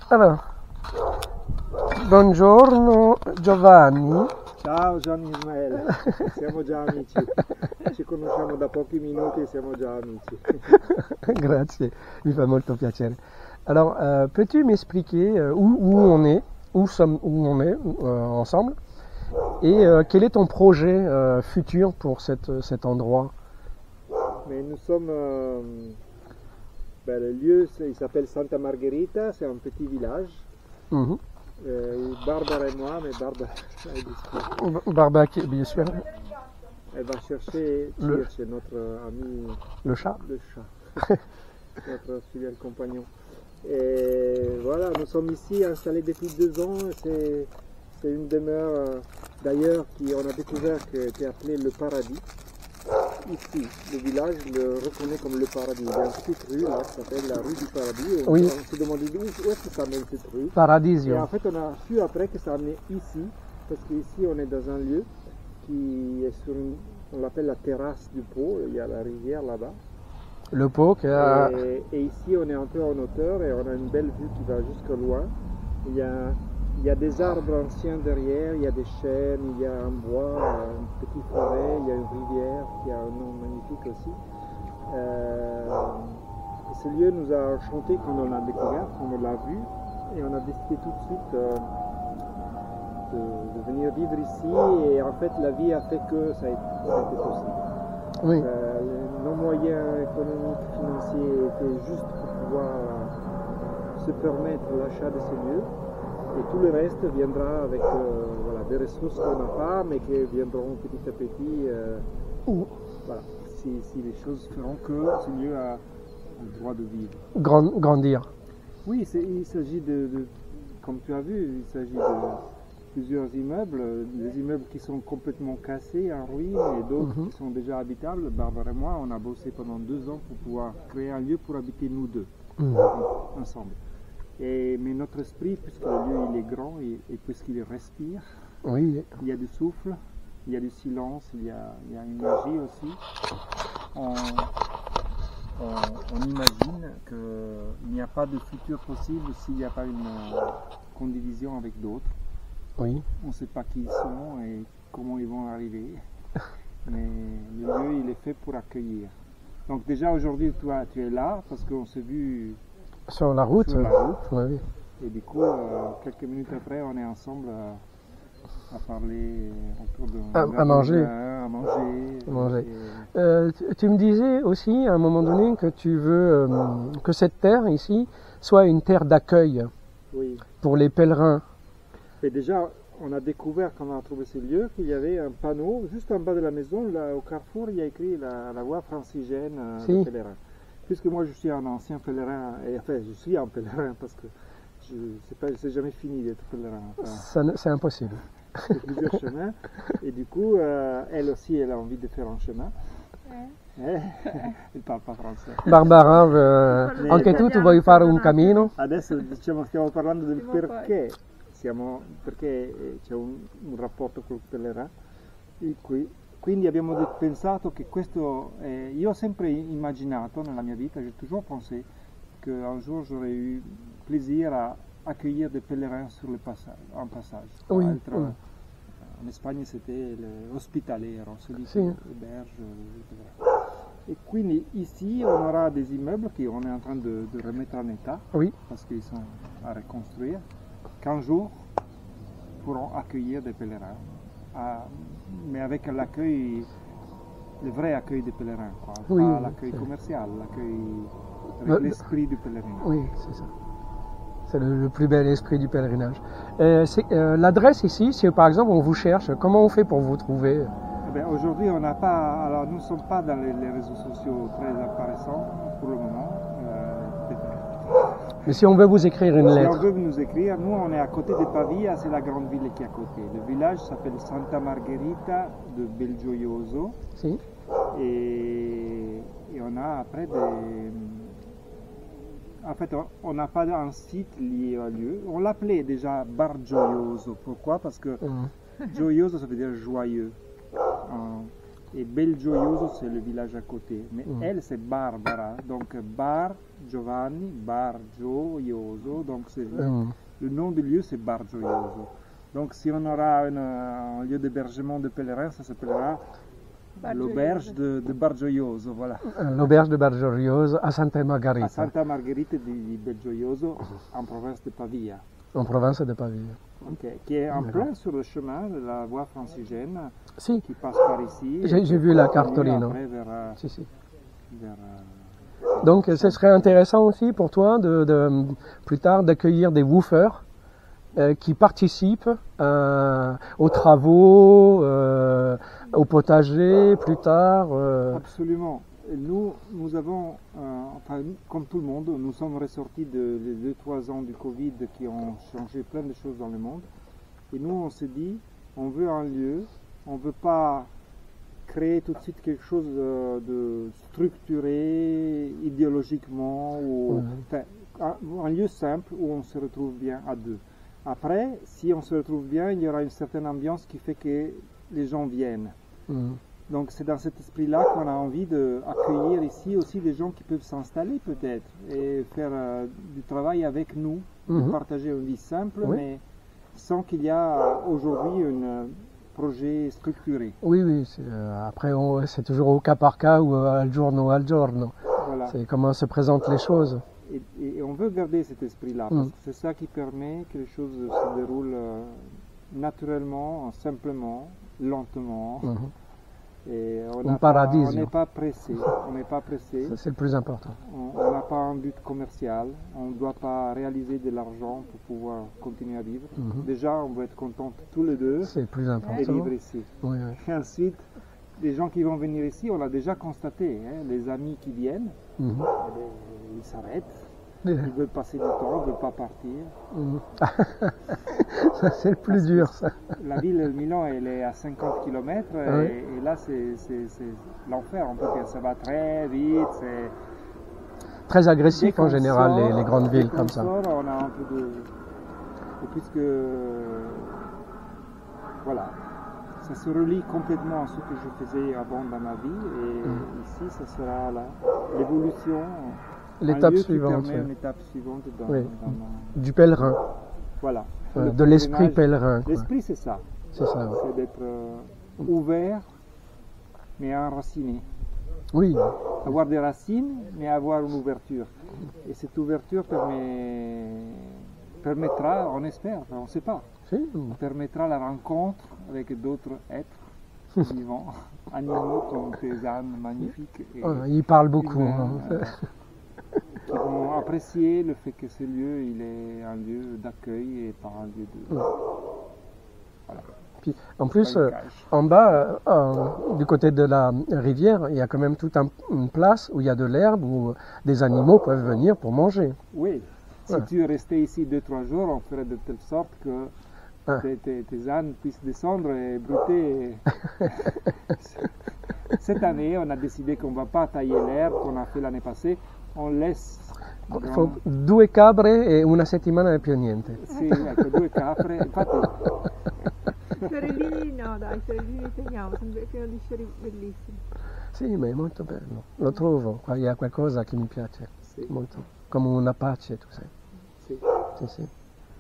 Alors, buongiorno Giovanni. Ciao Gianni Ismaele, siamo già amici, ci conosciamo da pochi minuti e siamo già amici. Grazie, mi fa molto piacere. Alors, peux-tu m'expliquer où on est, où on est ensemble, et quel est ton projet futur pour cet endroit? Mais nous sommes, le lieu il s'appelle Santa Margherita, c'est un petit village. Mhm. Barbara et moi, mais Barbara est discrète. Barbara, bien sûr. Elle va chercher Tyr, chez notre ami Le chat. Le chat, notre fidèle compagnon. Et voilà, nous sommes ici installés depuis 2 ans. C'est une demeure d'ailleurs on a découvert qui était appelée le paradis. Ici, le village le reconnaît comme le paradis. Il y a une petite rue là qui s'appelle la rue du paradis. Oui. On s'est demandé où est-ce que ça mène cette rue. Paradisio. Et en fait, on a su après que ça amenait ici, parce qu'ici on est dans un lieu qui est sur on l'appelle la terrasse du Pô. Il y a la rivière là-bas. Le Pô qui a... Et ici on est un peu en hauteur et on a une belle vue qui va jusqu'au loin. Il y a des arbres anciens derrière, il y a des chênes, il y a un bois, une petite forêt, il y a une rivière qui a un nom magnifique aussi. Ce lieu nous a enchanté quand on l'a découvert, quand on l'a vu, et on a décidé tout de suite de venir vivre ici. Et en fait la vie a fait que ça a été possible. Oui. Nos moyens économiques, financiers étaient juste pour pouvoir se permettre l'achat de ces lieux. Et tout le reste viendra avec des ressources qu'on n'a pas, mais qui viendront petit à petit. Voilà, si les choses feront que ce lieu a le droit de vivre. Grandir. Oui, il s'agit comme tu as vu, il s'agit de plusieurs immeubles, des immeubles qui sont complètement cassés, en ruine, et d'autres qui sont déjà habitables. Barbara et moi, on a bossé pendant 2 ans pour pouvoir créer un lieu pour habiter nous deux, ensemble. Mais notre esprit, puisque le lieu il est grand et puisqu'il respire, oui. Il y a du souffle, il y a du silence, il y a une magie aussi. On imagine qu'il n'y a pas de futur possible s'il n'y a pas une condivision avec d'autres. Oui. On ne sait pas qui ils sont et comment ils vont arriver, mais le lieu il est fait pour accueillir. Donc déjà aujourd'hui toi tu es là parce qu'on s'est vu sur la route. Oui. Et du coup quelques minutes après on est ensemble à parler autour de à manger. À manger. Tu me disais aussi à un moment donné que tu veux que cette terre ici soit une terre d'accueil pour les pèlerins. Et déjà, on a découvert quand on a trouvé ce lieu qu'il y avait un panneau juste en bas de la maison, là, au carrefour, il y a écrit la voie francigène des pèlerins. Puisque moi je suis un ancien pèlerin, et enfin je suis un pèlerin parce que je ne sais jamais fini d'être pèlerin. Enfin, c'est impossible. C'est plusieurs chemins, et du coup, elle aussi, elle a envie de faire un chemin. Elle ne parle pas français. Barbara, anche tu vuoi fare un cammino? Adesso stiamo parlando del perché c'è un rapporto col pèlerin. Quindi abbiamo pensato che questo, io ho sempre immaginato nella mia vita, j'ai toujours pensé qu'un jour j'aurais eu plaisir à accueillir des pèlerins sur un passage. Oui. En Espagne c'était l'ospitalero, celui qui héberge. Et quindi ici on aura des immeubles qu'on est en train de remettre en état, parce qu'ils sont à reconstruire, qu'un jour pourront accueillir des pèlerins, mais avec l'accueil, le vrai accueil des pèlerins, quoi. Pas l'accueil commercial, l'accueil avec l'esprit du pèlerinage. Oui, c'est ça. C'est le plus bel esprit du pèlerinage. L'adresse ici, si par exemple on vous cherche, comment on fait pour vous trouver? Aujourd'hui, on n'a pas. Alors, nous ne sommes pas dans les réseaux sociaux très apparaissants pour le moment. Mais si on veut vous écrire une lettre. Si on veut nous écrire, nous on est à côté de Pavia, c'est la grande ville qui est à côté. Le village s'appelle Santa Margherita de Belgioioso. Si. Et on a après des. En fait, on n'a pas un site lié au lieu. On l'appelait déjà Bar Gioioso. Pourquoi? Parce que Gioioso, ça veut dire joyeux Et Belgioioso, c'est le village à côté. Mais elle, c'est Barbara. Donc Bar Giovanni, Bar Gioioso. Donc le nom du lieu, c'est Bar Gioioso. Donc si on aura un lieu d'hébergement de pèlerins, ça s'appellera l'auberge de Bar Gioioso. Voilà. L'auberge de Bar Gioioso à Santa Margherita. À Santa Margherita di Belgioioso, en province de Pavia. En province de Pavia. Okay. Qui est en plein sur le chemin de la voie francigène qui passe par ici. J'ai vu la cartolino. Vers, donc ce serait intéressant aussi pour toi plus tard d'accueillir des woofers qui participent aux travaux, au potager plus tard. Absolument. Nous avons, enfin, comme tout le monde, nous sommes ressortis des 2-3 ans du Covid qui ont changé plein de choses dans le monde. Et nous, on s'est dit, on veut un lieu, on ne veut pas créer tout de suite quelque chose de structuré idéologiquement, enfin, un lieu simple où on se retrouve bien à deux. Après, si on se retrouve bien, il y aura une certaine ambiance qui fait que les gens viennent. Donc c'est dans cet esprit-là qu'on a envie d'accueillir ici aussi des gens qui peuvent s'installer peut-être et faire du travail avec nous, partager une vie simple, mais sans qu'il y a aujourd'hui un projet structuré. Oui, après c'est toujours au cas par cas ou al giorno al giorno. Voilà. C'est comment se présentent les choses. Et on veut garder cet esprit-là, parce que c'est ça qui permet que les choses se déroulent naturellement, simplement, lentement. Et on n'est pas pressé. C'est le plus important. On n'a pas un but commercial. On ne doit pas réaliser de l'argent pour pouvoir continuer à vivre. Déjà, on veut être contents tous les deux. C'est le plus important. Et vivre ici. Et ensuite, les gens qui vont venir ici, on l'a déjà constaté. Les amis qui viennent, ils s'arrêtent. Ils veulent passer du temps, ils ne veulent pas partir. Ça, c'est le plus dur, ça. La ville de Milan, elle est à 50 km et là, c'est l'enfer. On peut dire ça va très vite. C'est très agressif en général, les grandes villes comme ça. On a un peu de... Et puisque... Voilà. Ça se relie complètement à ce que je faisais avant dans ma vie. Et ici, ça sera l'évolution... L'étape suivante. Une étape suivante du pèlerin. Voilà. De l'esprit pèlerin. L'esprit, c'est ça. C'est ça. C'est d'être ouvert, mais enraciné. Oui. Avoir des racines, mais avoir une ouverture. Et cette ouverture permettra, on espère, on ne sait pas, permettra la rencontre avec d'autres êtres vivants, animaux comme tes ânes magnifiques. Il parle beaucoup. Qui vont apprécier le fait que ce lieu il est un lieu d'accueil et pas un lieu de... Voilà. Puis, en plus, en bas, du côté de la rivière, il y a quand même toute une place où il y a de l'herbe, où des animaux peuvent venir pour manger. Oui, si tu restais ici 2-3 jours, on ferait de telle sorte que tes ânes puissent descendre et brouter. Cette année, on a décidé qu'on ne va pas tailler l'herbe qu'on a fait l'année passée. On laisse 2 capre e una settimana e più niente. Sì, ecco, 2 capre, infatti. Fiorellini no, dai, fiorellini teniamo, sono pieno di fiori bellissimi. Sì, ma è molto bello, lo trovo, qua è qualcosa che mi piace, molto, come una pace, tu sai. Sì.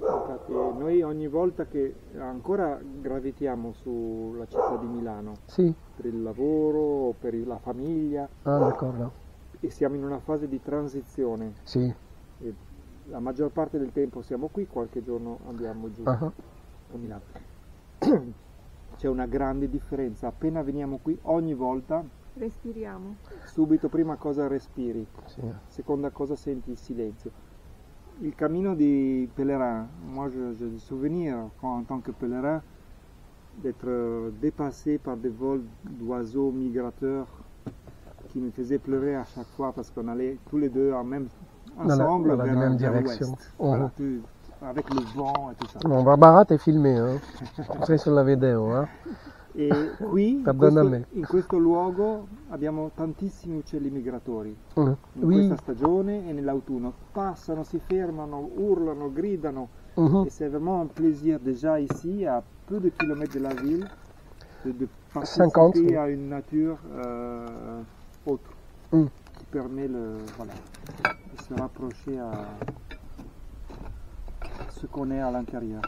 Infatti, noi ogni volta che ancora gravitiamo sulla città di Milano, per il lavoro, per la famiglia. Ah, d'accordo. E siamo in una fase di transizione. E la maggior parte del tempo siamo qui, qualche giorno andiamo giù a Milano. C'è una grande differenza, appena veniamo qui ogni volta respiriamo. Subito prima cosa respiri, seconda cosa senti il silenzio. Il cammino di pèlerin, moi j'ai des souvenirs en tant que pèlerin d'être dépassé par des vols d'oiseaux migrateurs qui me faisait pleurer à chaque fois parce qu'on allait tous les deux ensemble dans la même direction. Voilà, avec le vent et tout ça. Bon, Barbara t'es filmé, sei sulla video. E qui, in questo luogo, abbiamo tantissimi uccelli migratori. In questa stagione e nell'autunno. Passano, si fermano, urlano, gridano. Et c'est vraiment un plaisir déjà ici, à peu de kilomètres de la ville, de participer à une nature autre, qui permet de se rapprocher à ce qu'on est à l'intérieur.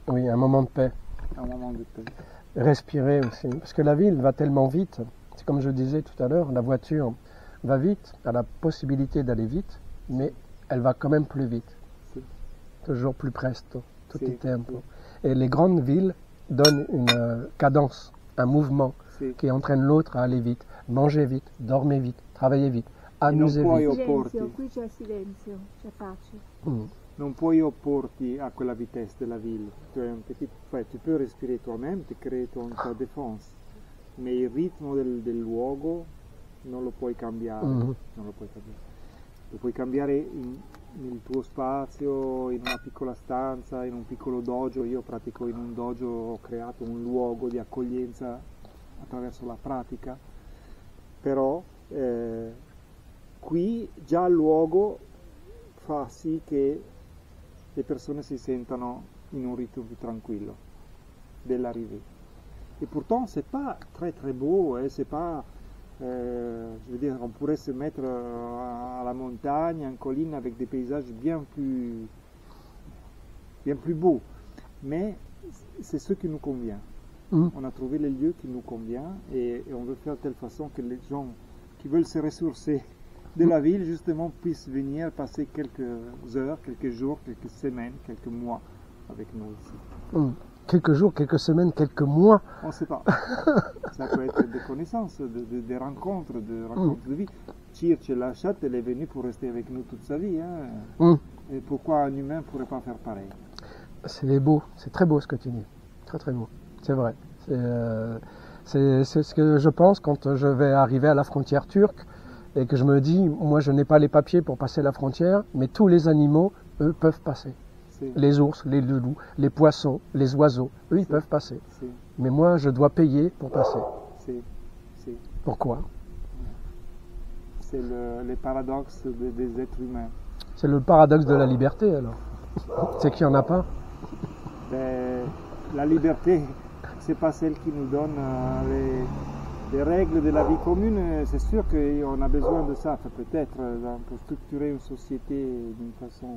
Oui, un moment de paix. Un moment de paix. Respirer aussi, parce que la ville va tellement vite. C'est comme je disais tout à l'heure, la voiture va vite, a la possibilité d'aller vite, mais elle va quand même plus vite. Toujours plus presto, tout est tempo. Et les grandes villes donnent une cadence, un mouvement qui entraîne l'autre à aller vite, manger vite, dormir vite, travailler vite, amuser vite. Silenzio, qui c'è silenzio, c'è pace. Non puoi opporti a quella vitesse della ville. Tu peux respirer toi-même, tu crei ta défense, mais il ritmo del luogo non lo puoi cambiare. Non lo puoi cambiare. Lo puoi cambiare nel tuo spazio, in una piccola stanza, in un piccolo dojo. Io pratico in un dojo, ho creato un luogo di accoglienza attraverso la pratica, però qui già il luogo fa sì che le persone si sentano in un ritmo più tranquillo dell'arrivée. Et pourtant c'est pas très très beau, c'est pas je veux dire, on pourrait se mettre à la montagne, en colline, avec des paysages bien plus beaux, mais c'est ce qui nous convient. On a trouvé les lieux qui nous convient et on veut faire de telle façon que les gens qui veulent se ressourcer de la ville justement puissent venir passer quelques heures, quelques jours, quelques semaines, quelques mois avec nous ici. Quelques jours, quelques semaines, quelques mois. On ne sait pas. Ça peut être des connaissances, des rencontres, de vie. Circe la chatte, elle est venue pour rester avec nous toute sa vie. Et pourquoi un humain ne pourrait pas faire pareil? C'est beau, c'est très beau ce que tu dis. Très très beau. C'est vrai. C'est ce que je pense quand je vais arriver à la frontière turque et que je me dis, moi je n'ai pas les papiers pour passer la frontière, mais tous les animaux, eux, peuvent passer. Les ours, les loups, les poissons, les oiseaux, eux, ils peuvent passer. Mais moi, je dois payer pour passer. Pourquoi? C'est le paradoxe des êtres humains. C'est le paradoxe de la liberté, alors. C'est qu'il n'y en a pas. La liberté, c'est pas celle qui nous donne les règles de la vie commune. C'est sûr qu'on a besoin de ça, peut-être, pour structurer une société d'une façon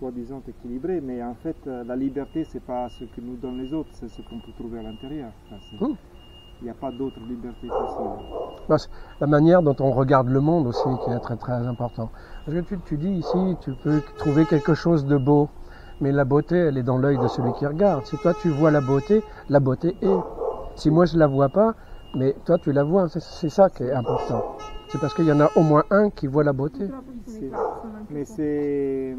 soi-disant équilibrée, mais en fait la liberté c'est pas ce que nous donnent les autres, c'est ce qu'on peut trouver à l'intérieur. Il n'y a pas d'autre liberté possible. La manière dont on regarde le monde aussi qui est très très important. Parce que tu dis ici, tu peux trouver quelque chose de beau, mais la beauté elle est dans l'œil de celui qui regarde. Si toi tu vois la beauté est. Si moi je la vois pas, mais toi tu la vois, c'est ça qui est important. C'est parce qu'il y en a au moins un qui voit la beauté. Mais c'est...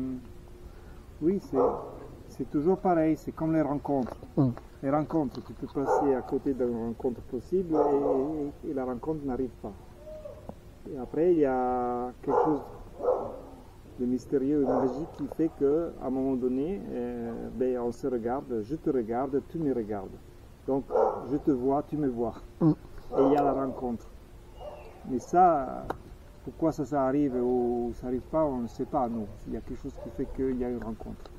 Oui, c'est toujours pareil, c'est comme les rencontres. Les rencontres, tu peux passer à côté d'une rencontre possible et la rencontre n'arrive pas. Et après, il y a quelque chose de mystérieux et magique qui fait qu'à un moment donné, on se regarde, je te regarde, tu me regardes. Donc, je te vois, tu me vois. Et il y a la rencontre. Mais ça... Pourquoi ça arrive ou ça n'arrive pas, on ne sait pas, nous. Il y a quelque chose qui fait qu'il y a une rencontre.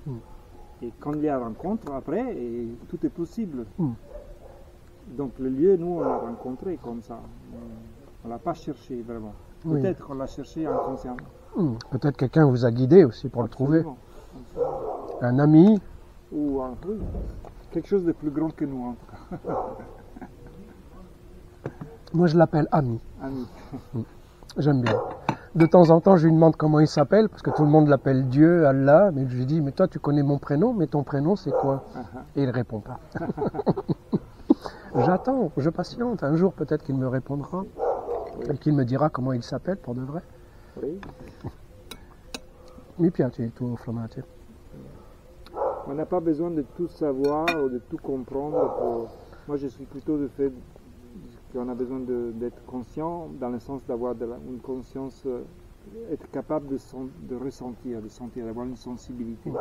Et quand il y a une rencontre, après, tout est possible. Donc le lieu, nous, on l'a rencontré comme ça. On ne l'a pas cherché vraiment. Peut-être qu'on l'a cherché inconsciemment. Peut-être quelqu'un vous a guidé aussi pour le trouver. Un ami. Ou quelque chose de plus grand que nous, en tout cas. Moi, je l'appelle ami. Ami. J'aime bien. De temps en temps, je lui demande comment il s'appelle, parce que tout le monde l'appelle Dieu, Allah, mais je lui dis, mais toi, tu connais mon prénom, mais ton prénom, c'est quoi? Et il répond pas. J'attends, je patiente. Un jour, peut-être qu'il me répondra, et qu'il me dira comment il s'appelle, pour de vrai. Oui. Mi piace il tuo flamate. On n'a pas besoin de tout savoir ou de tout comprendre. Moi, je suis plutôt de fait qu'on a besoin d'être conscient, dans le sens d'avoir une conscience, être capable de ressentir, de sentir, d'avoir une sensibilité.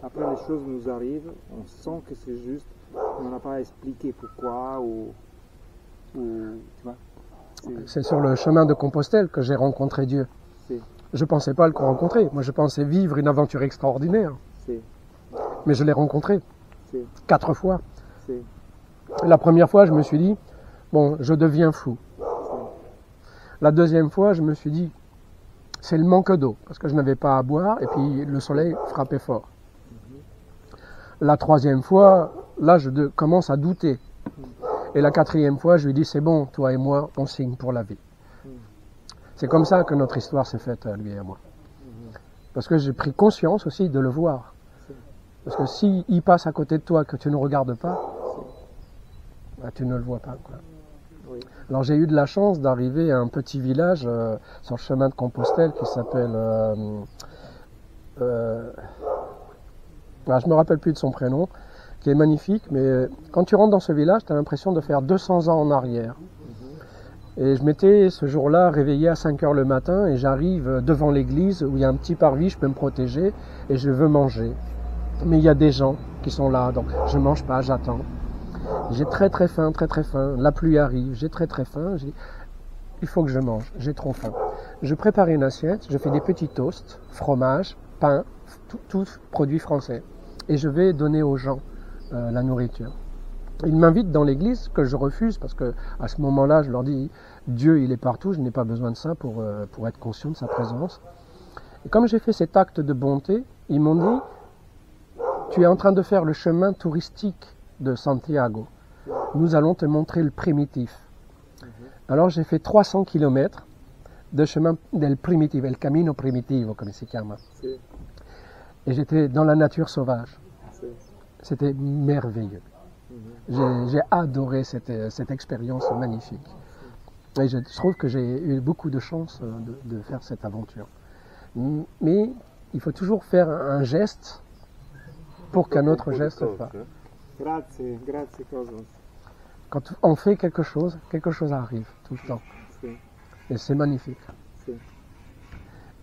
Après, les choses nous arrivent, on sent que c'est juste, mais on n'a pas à expliquer pourquoi tu vois. C'est sur le chemin de Compostelle que j'ai rencontré Dieu. Je ne pensais pas le rencontrer. Moi, je pensais vivre une aventure extraordinaire. Mais je l'ai rencontré 4 fois. La première fois, je me suis dit, bon, je deviens fou. La deuxième fois, je me suis dit, c'est le manque d'eau, parce que je n'avais pas à boire, et puis le soleil frappait fort. La troisième fois, là, je commence à douter. Et la quatrième fois, je lui dis, c'est bon, toi et moi, on signe pour la vie. C'est comme ça que notre histoire s'est faite, lui et moi. Parce que j'ai pris conscience aussi de le voir. Parce que s'il passe à côté de toi, que tu ne regardes pas, bah, tu ne le vois pas, quoi. Oui. Alors j'ai eu de la chance d'arriver à un petit village sur le chemin de Compostelle qui s'appelle... je me rappelle plus de son prénom, qui est magnifique, mais quand tu rentres dans ce village, tu as l'impression de faire 200 ans en arrière. Et je m'étais ce jour-là réveillé à 5 heures le matin et j'arrive devant l'église où il y a un petit parvis, je peux me protéger et je veux manger. Mais il y a des gens qui sont là, donc je ne mange pas, j'attends. J'ai très faim, très faim. La pluie arrive, j'ai très faim. Il faut que je mange, j'ai trop faim. Je prépare une assiette, je fais des petits toasts, fromage, pain, tout produit français. Et je vais donner aux gens la nourriture. Ils m'invitent dans l'église, que je refuse, parce que à ce moment-là, je leur dis, Dieu, il est partout, je n'ai pas besoin de ça pour être conscient de sa présence. Et comme j'ai fait cet acte de bonté, ils m'ont dit, tu es en train de faire le chemin touristique de Santiago. Nous allons te montrer le primitif. Alors j'ai fait 300 km de chemin del primitivo, el camino primitivo, comme il se chiama. Et j'étais dans la nature sauvage. C'était merveilleux. J'ai adoré cette expérience magnifique. Et je trouve que j'ai eu beaucoup de chance de faire cette aventure. Mais il faut toujours faire un geste pour qu'un autre geste fasse. Grazie, grazie Cosmos. Quand on fait quelque chose arrive tout le temps. Et c'est magnifique.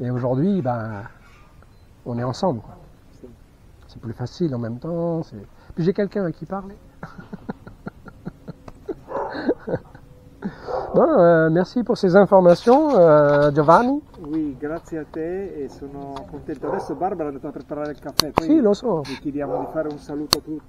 Et aujourd'hui, ben, on est ensemble. C'est plus facile en même temps. Puis j'ai quelqu'un à qui parler. Bon, merci pour ces informations, Giovanni. Oui, grazie a te e sono contento. Adesso Barbara è andata a preparare il caffè. Sì, lo so. Vi chiediamo di fare un saluto a tutti.